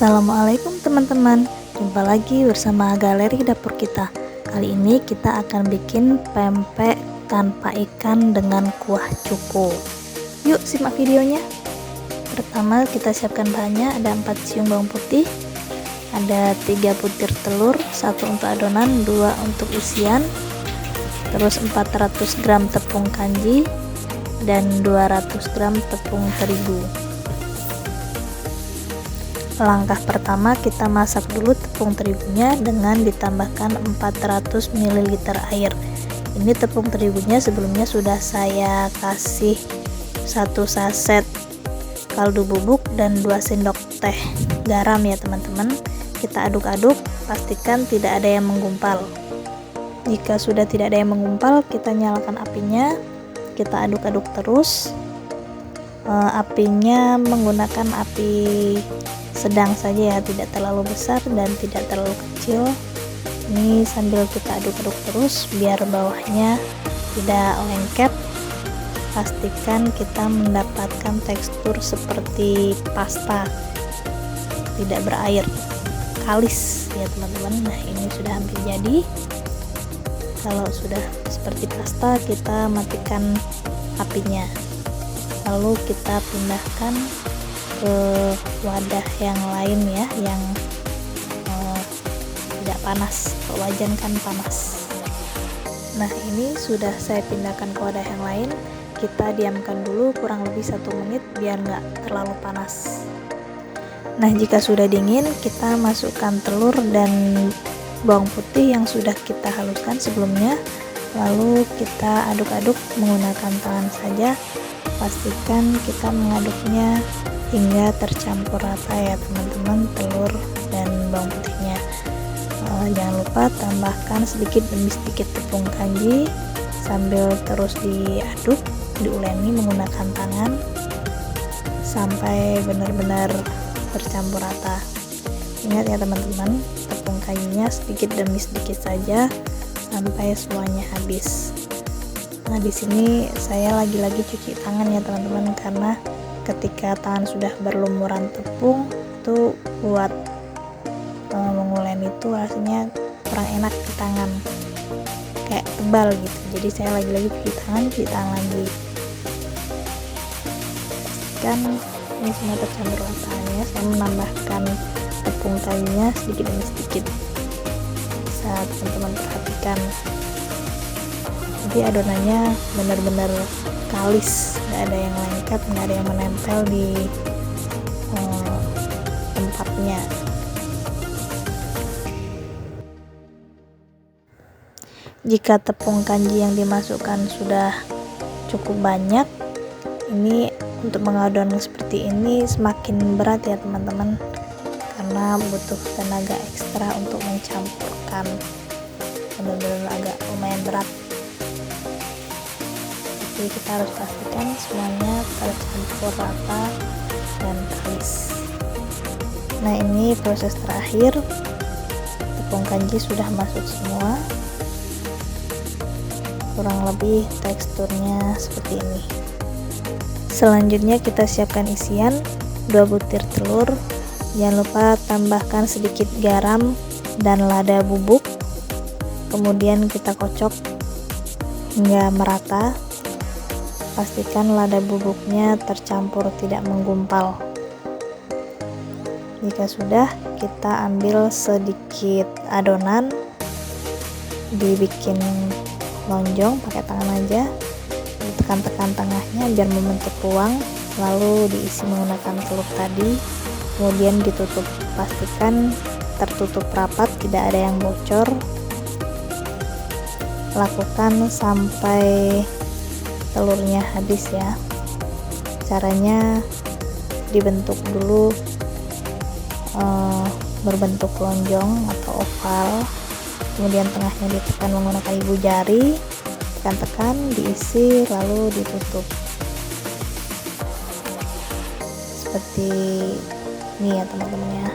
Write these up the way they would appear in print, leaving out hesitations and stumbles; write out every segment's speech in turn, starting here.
Assalamualaikum teman-teman, jumpa lagi bersama Galeri Dapur kita. Kali ini kita akan bikin pempek tanpa ikan dengan kuah cuko. Yuk simak videonya. Pertama kita siapkan bahannya, ada 4 siung bawang putih, ada 3 butir telur, 1 untuk adonan, 2 untuk isian, terus 400 gram tepung kanji dan 200 gram tepung terigu. Langkah pertama, kita masak dulu tepung terigunya dengan ditambahkan 400 ml air. Ini tepung terigunya sebelumnya sudah saya kasih 1 saset kaldu bubuk dan 2 sendok teh garam ya teman-teman. Kita aduk-aduk, pastikan tidak ada yang menggumpal. Jika sudah tidak ada yang menggumpal, kita nyalakan apinya, kita aduk-aduk terus. Apinya menggunakan api sedang saja ya, tidak terlalu besar dan tidak terlalu kecil. Ini sambil kita aduk-aduk terus biar bawahnya tidak lengket. Pastikan kita mendapatkan tekstur seperti pasta, tidak berair, kalis ya teman-teman. Nah ini sudah hampir jadi. Kalau sudah seperti pasta, kita matikan apinya, lalu kita pindahkan ke wadah yang lain ya, yang tidak panas. Kalau wajan kan panas. Nah ini sudah saya pindahkan ke wadah yang lain. Kita diamkan dulu kurang lebih 1 menit biar nggak terlalu panas. Nah jika sudah dingin, kita masukkan telur dan bawang putih yang sudah kita haluskan sebelumnya, lalu kita aduk-aduk menggunakan tangan saja. Pastikan kita mengaduknya hingga tercampur rata ya teman-teman, telur dan bawang putihnya. Jangan lupa tambahkan sedikit demi sedikit tepung kanji sambil terus diaduk, diuleni menggunakan tangan sampai benar-benar tercampur rata. Ingat ya teman-teman, tepung kanjinya sedikit demi sedikit saja sampai semuanya habis. Nah di sini saya lagi-lagi cuci tangan ya teman-teman, karena ketika tangan sudah berlumuran tepung itu buat mengulen itu rasanya kurang enak di tangan, kayak tebal gitu. Jadi saya lagi-lagi cuci tangan lagi. Kan ini semua tercampur rasanya. Saya menambahkan tepung kanjinya sedikit demi sedikit. Bisa teman-teman perhatikan. Jadi adonannya benar-benar kalis, nggak ada yang lengket, nggak ada yang menempel di tempatnya. Jika tepung kanji yang dimasukkan sudah cukup banyak, ini untuk mengadon seperti ini semakin berat ya teman-teman, karena butuh tenaga ekstra untuk mencampurkan, benar-benar agak lumayan berat. Jadi kita harus pastikan semuanya tercampur rata dan kalis. Nah ini proses terakhir, tepung kanji sudah masuk semua, kurang lebih teksturnya seperti ini. Selanjutnya kita siapkan isian, 2 butir telur, jangan lupa tambahkan sedikit garam dan lada bubuk, kemudian kita kocok hingga merata. Pastikan lada bubuknya tercampur, tidak menggumpal. Jika sudah, kita ambil sedikit adonan, dibikin lonjong pakai tangan aja, ditekan-tekan tengahnya biar membentuk ruang, lalu diisi menggunakan telur tadi, kemudian ditutup. Pastikan tertutup rapat, tidak ada yang bocor. Lakukan sampai telurnya habis ya. Caranya dibentuk dulu berbentuk lonjong atau oval, kemudian tengahnya ditekan menggunakan ibu jari, tekan-tekan, diisi, lalu ditutup seperti ini ya teman-teman ya.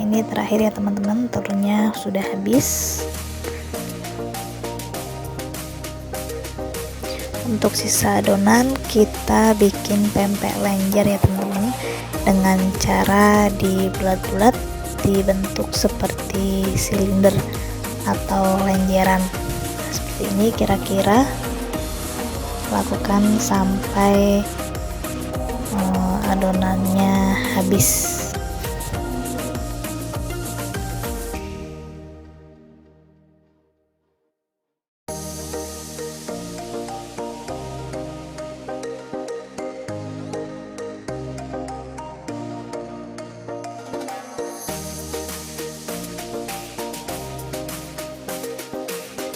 ini terakhir ya teman-teman, telurnya sudah habis. Untuk sisa adonan kita bikin pempek lenjer ya teman-teman, dengan cara dibulat-bulat dibentuk seperti silinder atau lenjeran. Seperti ini kira-kira, lakukan sampai adonannya habis.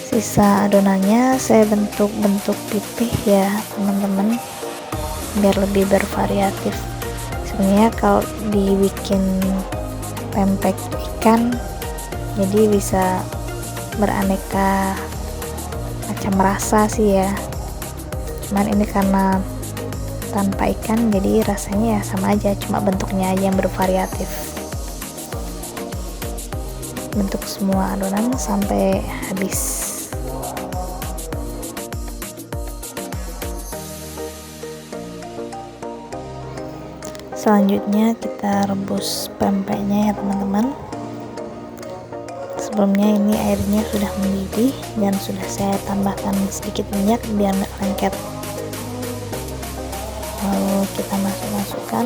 Sisa adonannya saya bentuk-bentuk pipih ya teman-teman, biar lebih bervariatif. Sebenarnya kalau dibikin pempek ikan jadi bisa beraneka macam rasa sih ya, cuman ini karena tanpa ikan jadi rasanya ya sama aja, cuma bentuknya aja yang bervariatif. Bentuk semua adonan sampai habis. Selanjutnya kita rebus pempeknya ya teman-teman. Sebelumnya ini airnya sudah mendidih dan sudah saya tambahkan sedikit minyak biar nggak lengket. Lalu kita masukkan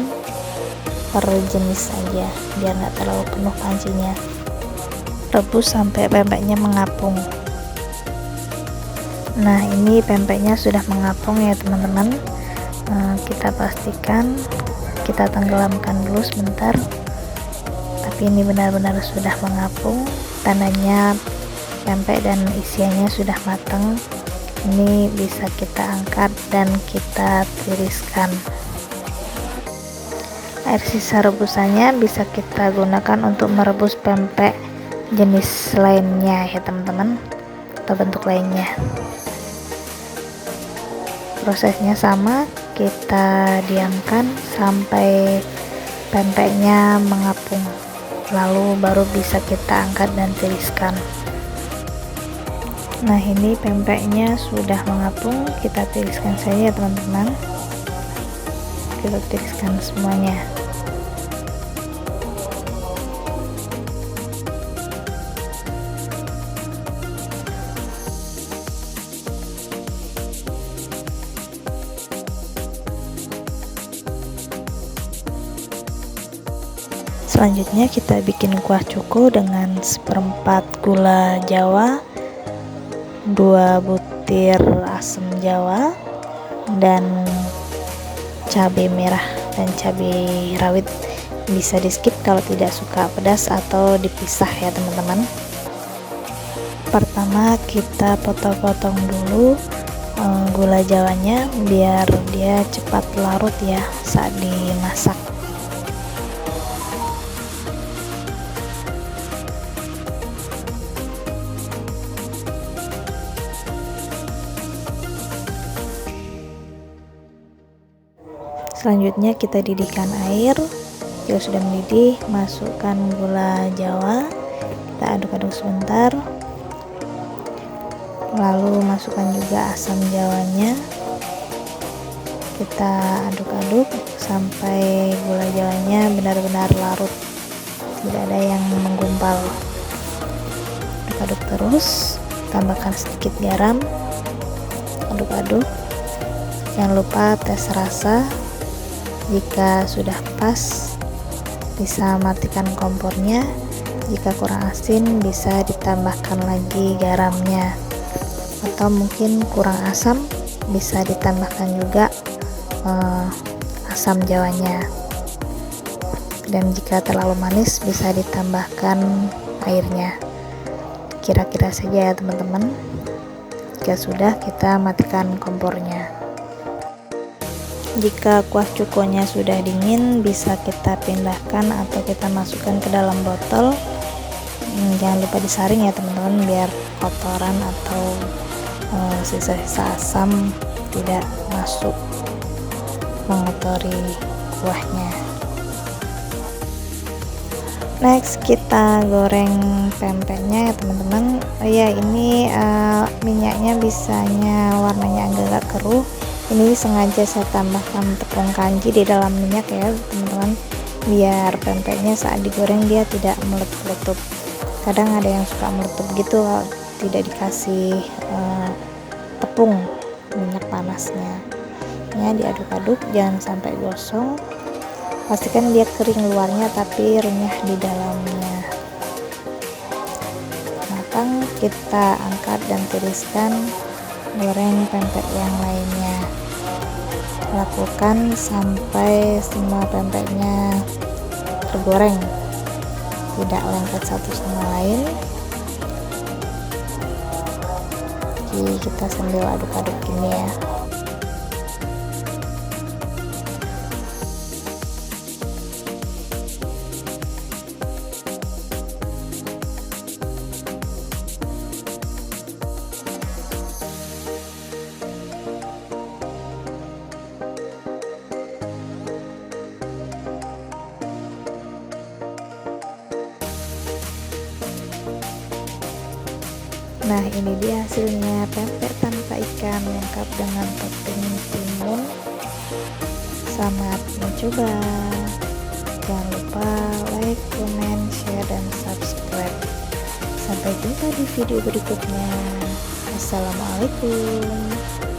per jenis saja biar nggak terlalu penuh pancinya. Rebus sampai pempeknya mengapung. Nah, ini pempeknya sudah mengapung ya teman-teman. Kita pastikan kita tenggelamkan dulu sebentar, tapi ini benar-benar sudah mengapung, tandanya pempek dan isiannya sudah matang. Ini bisa kita angkat dan kita tiriskan. Air sisa rebusannya bisa kita gunakan untuk merebus pempek jenis lainnya ya teman-teman, atau bentuk lainnya. Prosesnya sama, kita diamkan sampai pempeknya mengapung, lalu baru bisa kita angkat dan tiriskan. Nah, ini pempeknya sudah mengapung, kita tiriskan saja ya teman-teman. Kita tiriskan semuanya. Selanjutnya kita bikin kuah cuko dengan 1/4 gula jawa, 2 butir asam jawa, dan cabai merah dan cabai rawit. Bisa di skip kalau tidak suka pedas atau dipisah ya teman-teman. Pertama kita potong-potong dulu gula jawanya biar dia cepat larut ya saat dimasak. Selanjutnya kita didihkan air. Jika sudah mendidih, masukkan gula jawa, kita aduk-aduk sebentar, lalu masukkan juga asam jawanya, kita aduk-aduk sampai gula jawanya benar-benar larut, tidak ada yang menggumpal. Aduk-aduk terus, tambahkan sedikit garam, aduk-aduk, jangan lupa tes rasa. Jika sudah pas, bisa matikan kompornya. Jika kurang asin, bisa ditambahkan lagi garamnya, atau mungkin kurang asam, bisa ditambahkan juga asam jawanya. Dan jika terlalu manis, bisa ditambahkan airnya. Kira-kira saja ya teman-teman. Jika sudah, kita matikan kompornya. Jika kuah cukonya sudah dingin, bisa kita pindahkan atau kita masukkan ke dalam botol. Jangan lupa disaring ya teman-teman, biar kotoran atau sisa-sisa asam tidak masuk mengotori kuahnya. Next kita goreng pempeknya ya teman-teman. Oh ya, ini minyaknya bisanya warnanya agak keruh. Ini sengaja saya tambahkan tepung kanji di dalam minyak ya teman-teman, biar pempeknya saat digoreng dia tidak meletup-letup. Kadang ada yang suka meletup gitu kalau tidak dikasih tepung minyak panasnya. Ya, diaduk-aduk jangan sampai gosong. Pastikan dia kering luarnya tapi renyah di dalamnya. Matang, kita angkat dan tiriskan. Goreng pempek yang lainnya. Lakukan sampai semua pempeknya tergoreng, tidak lengket satu sama lain. Jadi kita sambil aduk-aduk gini ya. Nah, ini dia hasilnya, pempek tanpa ikan lengkap dengan topping timun. Selamat mencoba. Jangan lupa like, comment, share, dan subscribe. Sampai jumpa di video berikutnya. Assalamualaikum.